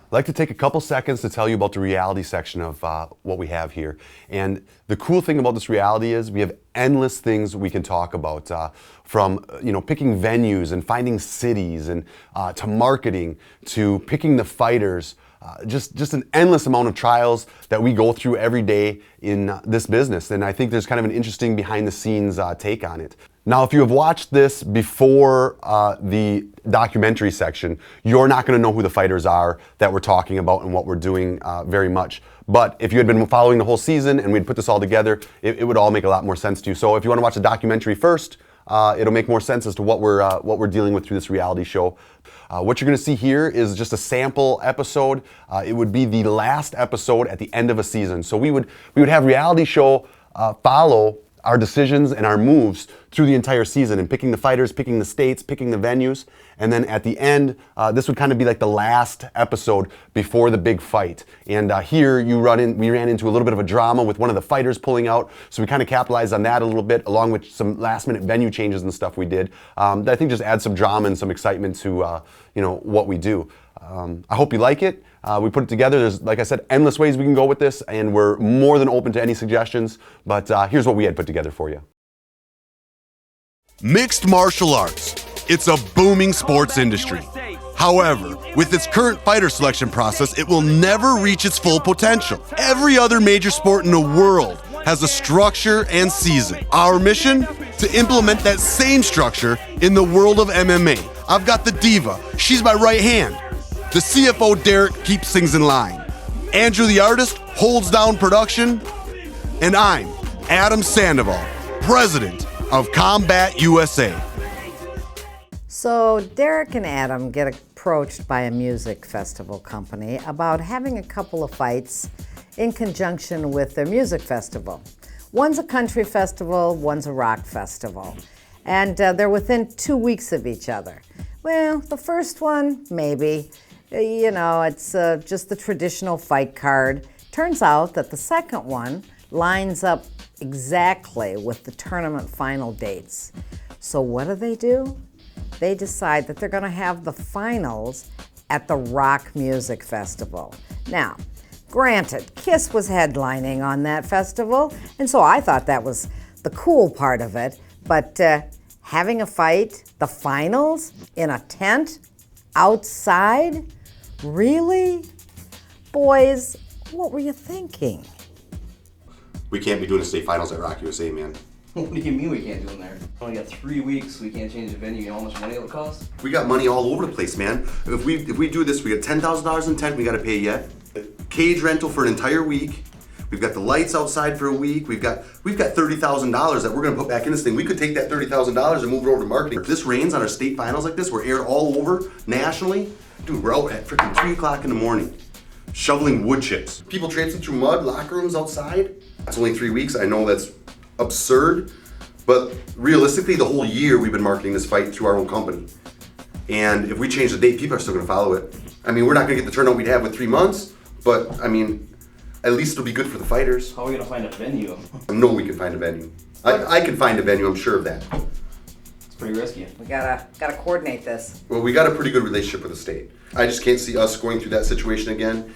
I'd like to take a couple seconds to tell you about the reality section of what we have here. And the cool thing about this reality is we have endless things we can talk about, from picking venues and finding cities, and to marketing, to picking the fighters. Just an endless amount of trials that we go through every day in this business. And I think there's kind of an interesting behind the scenes take on it. Now, if you have watched this before the documentary section, you're not going to know who the fighters are that we're talking about and what we're doing very much. But if you had been following the whole season and we'd put this all together, it would all make a lot more sense to you. So if you want to watch the documentary first, it'll make more sense as to what we're dealing with through this reality show. What you're going to see here is just a sample episode. It would be the last episode at the end of a season. So we would have reality show follow our decisions and our moves through the entire season, and picking the fighters, picking the states, picking the venues, and then at the end, this would kind of be like the last episode before the big fight. And here we ran into a little bit of a drama with one of the fighters pulling out, so we kind of capitalized on that a little bit, along with some last-minute venue changes and stuff we did. That I think just adds some drama and some excitement to what we do. I hope you like it. We put it together. There's, like I said, endless ways we can go with this, and we're more than open to any suggestions. But here's what we had put together for you. Mixed martial arts. It's a booming sports industry. However, with its current fighter selection process, it will never reach its full potential. Every other major sport in the world has a structure and season. Our mission? To implement that same structure in the world of MMA. I've got the diva. She's my right hand. The CFO, Derek, keeps things in line. Andrew, the artist, holds down production. And I'm Adam Sandoval, president of Combat USA. So Derek and Adam get approached by a music festival company about having a couple of fights in conjunction with their music festival. One's a country festival, one's a rock festival. And they're within 2 weeks of each other. Well, the first one, maybe. It's just the traditional fight card. Turns out that the second one lines up exactly with the tournament final dates. So what do? They decide that they're going to have the finals at the Rock Music Festival. Now, granted, Kiss was headlining on that festival, and so I thought that was the cool part of it, but having a fight, the finals, in a tent, outside? Really? Boys, what were you thinking? We can't be doing the state finals at Rock USA, man. What do you mean we can't do them there? We only got 3 weeks, we can't change the venue. You know how much money it'll cost? We got money all over the place, man. If we do this, we got $10,000 in tent we got to pay yet. Cage rental for an entire week. We've got the lights outside for a week. We've got $30,000 that we're gonna put back in this thing. We could take that $30,000 and move it over to marketing. If this rains on our state finals like this, we're aired all over nationally. Dude, we're out at freaking 3 o'clock in the morning, shoveling wood chips. People traipsing through mud, locker rooms outside. It's only 3 weeks. I know that's absurd, but realistically, the whole year we've been marketing this fight through our own company. And if we change the date, people are still gonna follow it. I mean, we're not gonna get the turnout we'd have with 3 months, but I mean, at least it'll be good for the fighters. How are we gonna find a venue? I know we can find a venue. I can find a venue, I'm sure of that. It's pretty risky. We gotta coordinate this. Well, we got a pretty good relationship with the state. I just can't see us going through that situation again,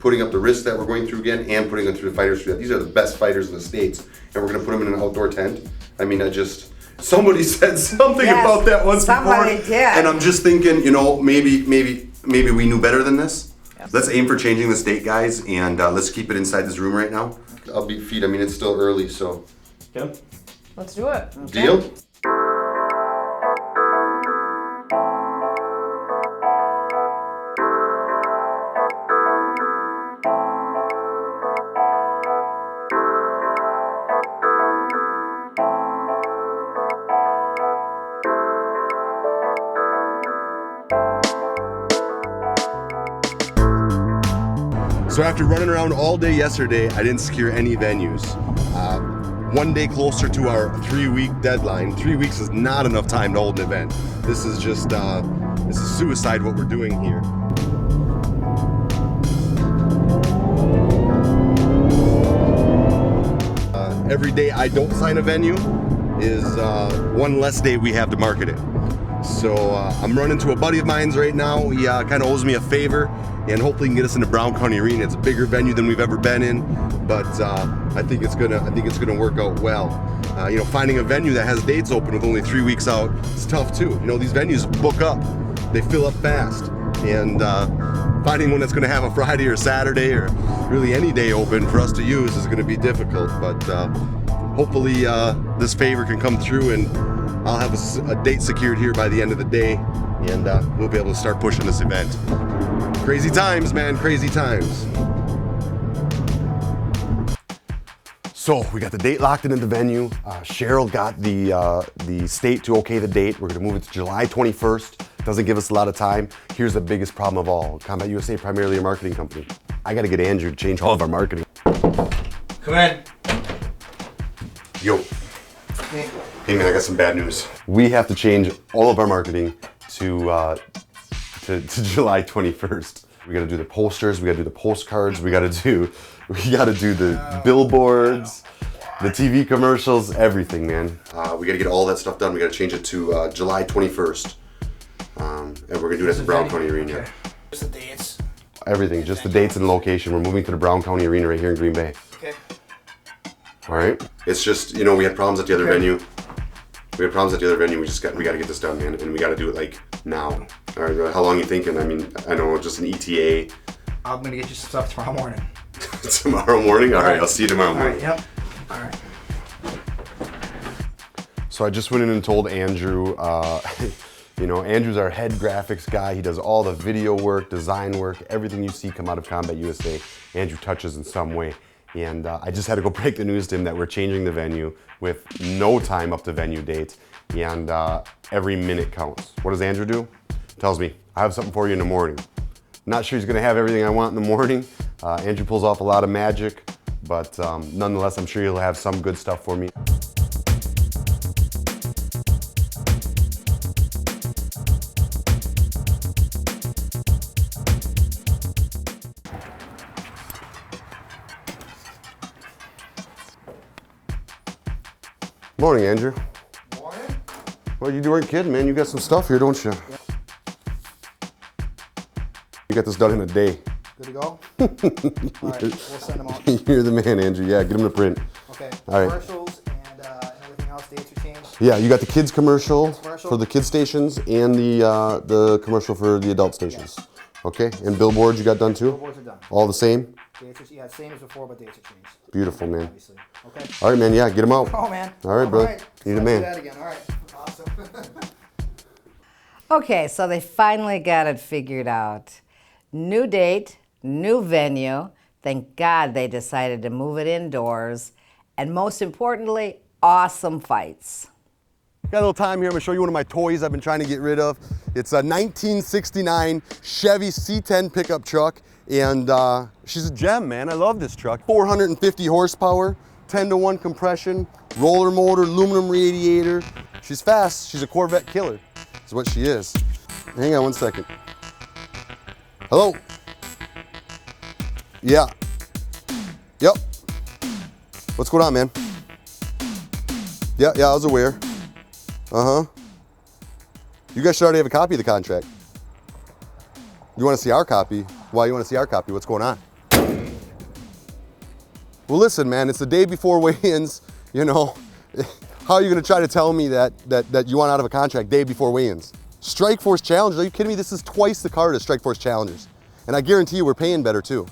putting up the risks that we're going through again, and putting them through the fighters through that. These are the best fighters in the states, and we're gonna put them in an outdoor tent. I mean, somebody said something about that once somebody before, did. and I'm just thinking, maybe we knew better than this. Yes. Let's aim for changing the state, guys, and let's keep it inside this room right now. I'll beat feet. I mean, it's still early, so. Okay. Let's do it. Okay. Deal? So after running around all day yesterday, I didn't secure any venues. 1 day closer to our 3-week deadline. 3 weeks is not enough time to hold an event. This is just, this is suicide what we're doing here. Every day I don't sign a venue is one less day we have to market it. So I'm running to a buddy of mine's right now. He kind of owes me a favor, and hopefully he can get us into Brown County Arena. It's a bigger venue than we've ever been in, but I think it's gonna work out well. You know, finding a venue that has dates open with only 3 weeks out is tough too. You know, these venues book up, they fill up fast, and finding one that's gonna have a Friday or Saturday or really any day open for us to use is gonna be difficult. But hopefully this favor can come through, and I'll have a date secured here by the end of the day, and we'll be able to start pushing this event. Crazy times, man, crazy times. So we got the date locked in at the venue. Cheryl got the state to okay the date. We're gonna move it to July 21st. Doesn't give us a lot of time. Here's the biggest problem of all. Combat USA, primarily a marketing company. I gotta get Andrew to change all of our marketing. Come in. Yo. Hey man, I got some bad news. We have to change all of our marketing to July 21st. We gotta do the posters, we gotta do the postcards, we gotta do the billboards, the TV commercials, everything, man. We gotta get all that stuff done. We gotta change it to July 21st. And we're gonna do it at the Brown County Arena. Okay. What's the dates? Everything, just the dates and location. We're moving to the Brown County Arena right here in Green Bay. Okay. All right. It's just, you know, we had problems at the other venue. We gotta get this done, man, and we gotta do it like now. All right, how long you thinking? I mean, I know just an ETA. I'm gonna get you some stuff tomorrow morning. Tomorrow morning? All right, I'll see you tomorrow morning. All right, yep. All right. So I just went in and told Andrew, you know, Andrew's our head graphics guy. He does all the video work, design work, everything you see come out of Combat USA, Andrew touches in some way. And I just had to go break the news to him that we're changing the venue with no time up to venue date, and every minute counts. What does Andrew do? Tells me, I have something for you in the morning. Not sure he's gonna have everything I want in the morning. Andrew pulls off a lot of magic, but nonetheless, I'm sure he'll have some good stuff for me. Morning, Andrew. Morning. Well, you weren't kidding, man. You got some stuff here, don't you? Yep. You got this done in a day. Good to go? All right, we'll send them out. You're the man, Andrew. Yeah, get them to print. Okay. All right. Commercials and everything else, dates are changed. Yeah, you got the kids commercial commercial. for the kids stations and the commercial for the adult stations. Yes. Okay, and billboards you got done too? Billboards are done. All the same? Dates are, yeah, same as before, but dates are changed. Beautiful, man. Obviously. Okay. All right, man. Yeah, get them out. Oh, man. All right, brother. Right. You're the Let's do man. that again. All right. Awesome. Okay, so they finally got it figured out. New date, new venue. Thank God they decided to move it indoors. And most importantly, awesome fights. Got a little time here. I'm gonna show you one of my toys I've been trying to get rid of. It's a 1969 Chevy C10 pickup truck, and she's a gem, man. I love this truck. 450 horsepower, 10-to-1 compression, roller motor, aluminum radiator. She's fast. She's a Corvette killer. Is what she is. Hang on one second. Hello? Yeah. Yep. What's going on, man? Yeah, I was aware. Uh-huh. You guys should already have a copy of the contract. You want to see our copy? Why you want to see our copy? What's going on? Well, listen, man, it's the day before weigh-ins, you know. How are you going to try to tell me that you want out of a contract day before weigh-ins? Strike Force Challengers, are you kidding me? This is twice the card as Strike Force Challengers. And I guarantee you we're paying better too.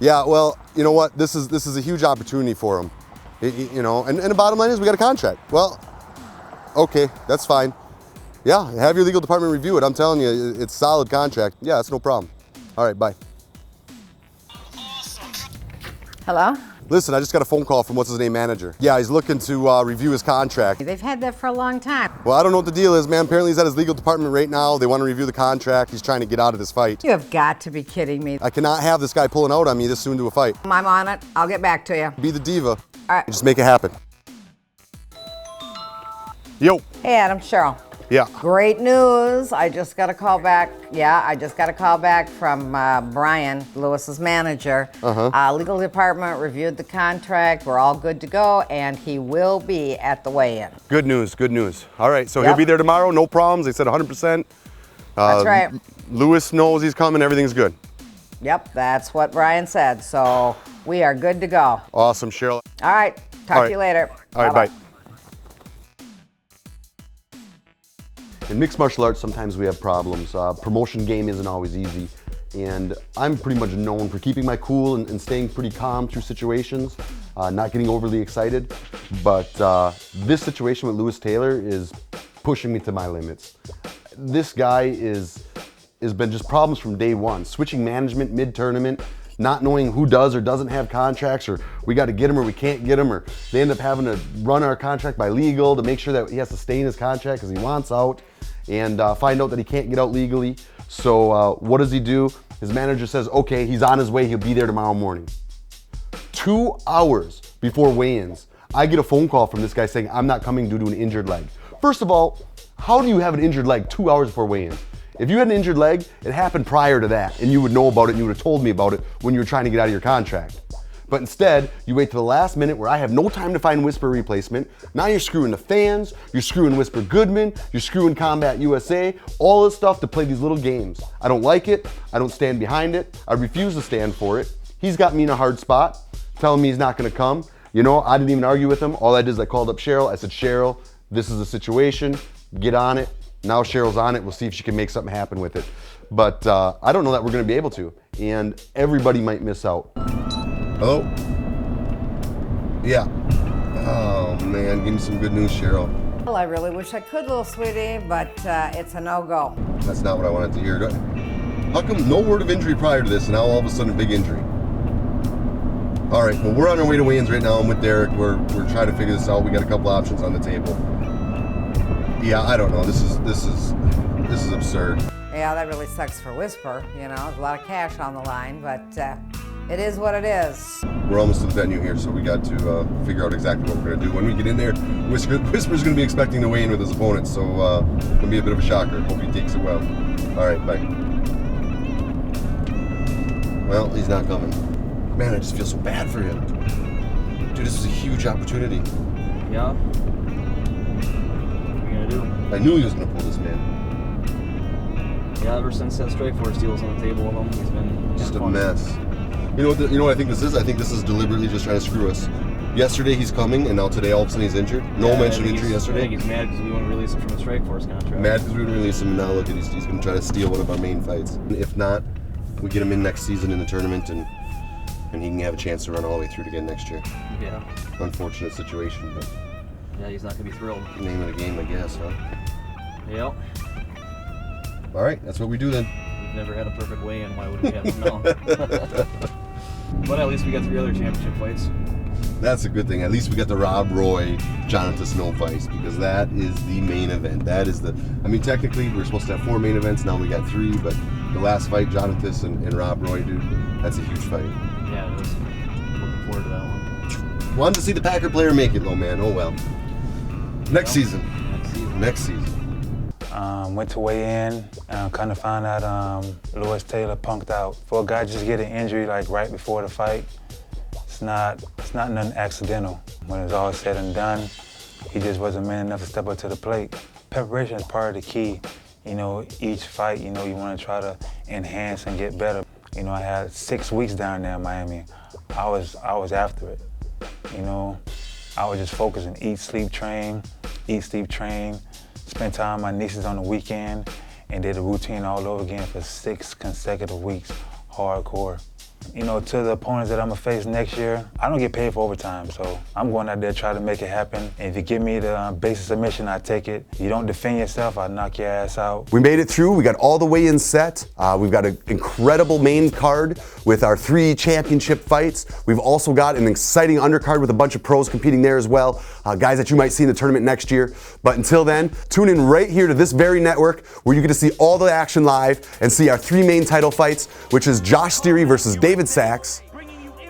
Yeah, well, you know what? This is a huge opportunity for them. You know, and the bottom line is we got a contract. Well, okay, that's fine. Yeah, have your legal department review it. I'm telling you, it's a solid contract. Yeah, that's no problem. All right, bye. Hello? Listen, I just got a phone call from what's-his-name manager. Yeah, he's looking to review his contract. They've had that for a long time. Well, I don't know what the deal is, man. Apparently he's at his legal department right now. They want to review the contract. He's trying to get out of this fight. You have got to be kidding me. I cannot have this guy pulling out on me this soon to a fight. I'm on it. I'll get back to you. Be the diva. All right. Just make it happen. Yo. Hey, Adam, Cheryl. Yeah. Great news. I just got a call back. Yeah, I just got a call back from Brian, Lewis's manager. Legal department reviewed the contract. We're all good to go, and he will be at the weigh-in. Good news, good news. All right, so he'll Yep. be there tomorrow, no problems. They said 100%. That's right. Lewis knows he's coming, everything's good. Yep, that's what Brian said. So we are good to go. Awesome, Cheryl. All right, talk to you later. All right, Bye-bye. bye. In mixed martial arts, sometimes we have problems. Promotion game isn't always easy. And I'm pretty much known for keeping my cool and staying pretty calm through situations, not getting overly excited. But this situation with Lewis Taylor is pushing me to my limits. This guy has been just problems from day one. Switching management mid-tournament, not knowing who does or doesn't have contracts, or we got to get him or we can't get him, or they end up having to run our contract by legal to make sure that he has to stay in his contract because he wants out, and find out that he can't get out legally. So what does he do? His manager says, okay, he's on his way, he'll be there tomorrow morning. 2 hours before weigh-ins, I get a phone call from this guy saying, I'm not coming due to an injured leg. First of all, how do you have an injured leg 2 hours before weigh-ins? If you had an injured leg, it happened prior to that, and you would know about it, and you would have told me about it when you were trying to get out of your contract. But instead, you wait to the last minute where I have no time to find Whisper replacement. Now you're screwing the fans, you're screwing Whisper Goodman, you're screwing Combat USA, all this stuff to play these little games. I don't like it, I don't stand behind it, I refuse to stand for it. He's got me in a hard spot, telling me he's not gonna come. You know, I didn't even argue with him. All I did is I called up Cheryl, I said, Cheryl, this is the situation, get on it. Now Cheryl's on it, we'll see if she can make something happen with it. But I don't know that we're gonna be able to, and everybody might miss out. Hello? Yeah. Oh man, give me some good news, Cheryl. Well, I really wish I could, little sweetie, but it's a no-go. That's not what I wanted to hear. How come no word of injury prior to this, and now all of a sudden a big injury? All right, well, we're on our way to weigh-ins right now. I'm with Derek. We're trying to figure this out. We got a couple options on the table. Yeah, I don't know. This is absurd. Yeah, that really sucks for Whisper. You know, there's a lot of cash on the line, but it is what it is. We're almost to the venue here, so we got to figure out exactly what we're going to do. When we get in there, Whisper's going to be expecting to weigh in with his opponent, so it's going to be a bit of a shocker. Hope he takes it well. All right, bye. Well, he's not coming. Man, I just feel so bad for him. Dude, this is a huge opportunity. Yeah. What are you gonna do? I knew he was going to pull this, man. Yeah, ever since that Strikeforce deal was on the table with him, he's been Just a fun. mess. You know what I think this is? I think this is deliberately just trying to screw us. Yesterday he's coming, and now today all of a sudden he's injured. No mention of injury I yesterday. think he's mad because we wouldn't release him from the Strikeforce contract. Mad because we wouldn't release him, and now look at he's going to try to steal one of our main fights. If not, we get him in next season in the tournament, and he can have a chance to run all the way through to again next year. Yeah. Unfortunate situation, but Yeah, he's not gonna be thrilled. name of the game, I guess, huh? Yep. All right, that's what we do then. We've never had a perfect weigh-in. Why would we have him now? But at least we got 3 other championship fights. That's a good thing. At least we got the Rob Roy, Jonathan Snow fights, because that is the main event. That is I mean, technically, we're supposed to have 4 main events. Now we got 3, but the last fight, Jonathan and Rob Roy, dude, that's a huge fight. Yeah, it was. Looking forward to that one. Wanted to see the Packer player make it, though, man. Oh, well. Next season. Next season. Went to weigh in, kind of found out Lewis Taylor punked out. For a guy just get an injury like right before the fight, it's not nothing accidental. When it's all said and done, he just wasn't man enough to step up to the plate. Preparation is part of the key. You know, each fight, you know, you want to try to enhance and get better. You know, I had 6 weeks down there in Miami. I was after it. You know, I was just focusing, eat, sleep, train, spent time with my nieces on the weekend, and did a routine all over again for 6 consecutive weeks, hardcore. You know, to the opponents that I'm gonna face next year, I don't get paid for overtime, so I'm going out there to try to make it happen. And if you give me the basic submission, I take it. You don't defend yourself, I knock your ass out. We made it through. We got all the weigh-ins set. We've got an incredible main card with our 3 championship fights. We've also got an exciting undercard with a bunch of pros competing there as well, guys that you might see in the tournament next year. But until then, tune in right here to this very network where you get to see all the action live and see our 3 main title fights, which is Josh Steary versus David Sachs,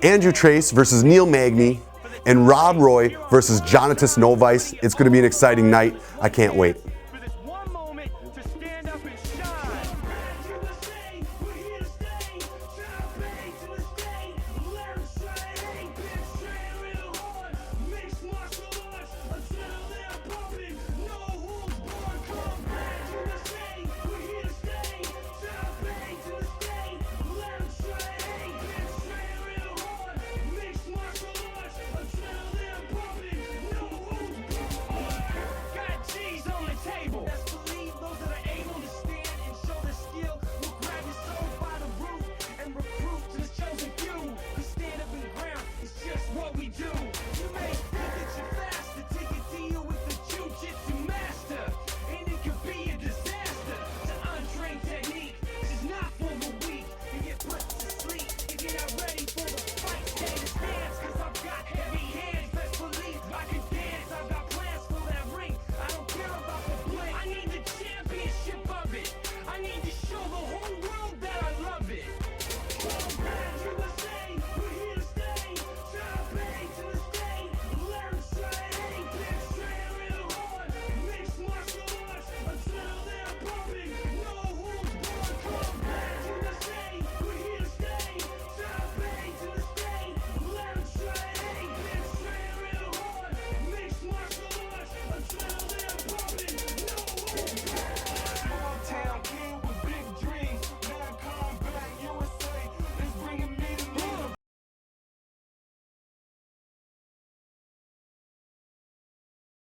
Andrew Trace versus Neil Magny, and Rob Roy versus Jonathan Snowvice. It's going to be an exciting night. I can't wait.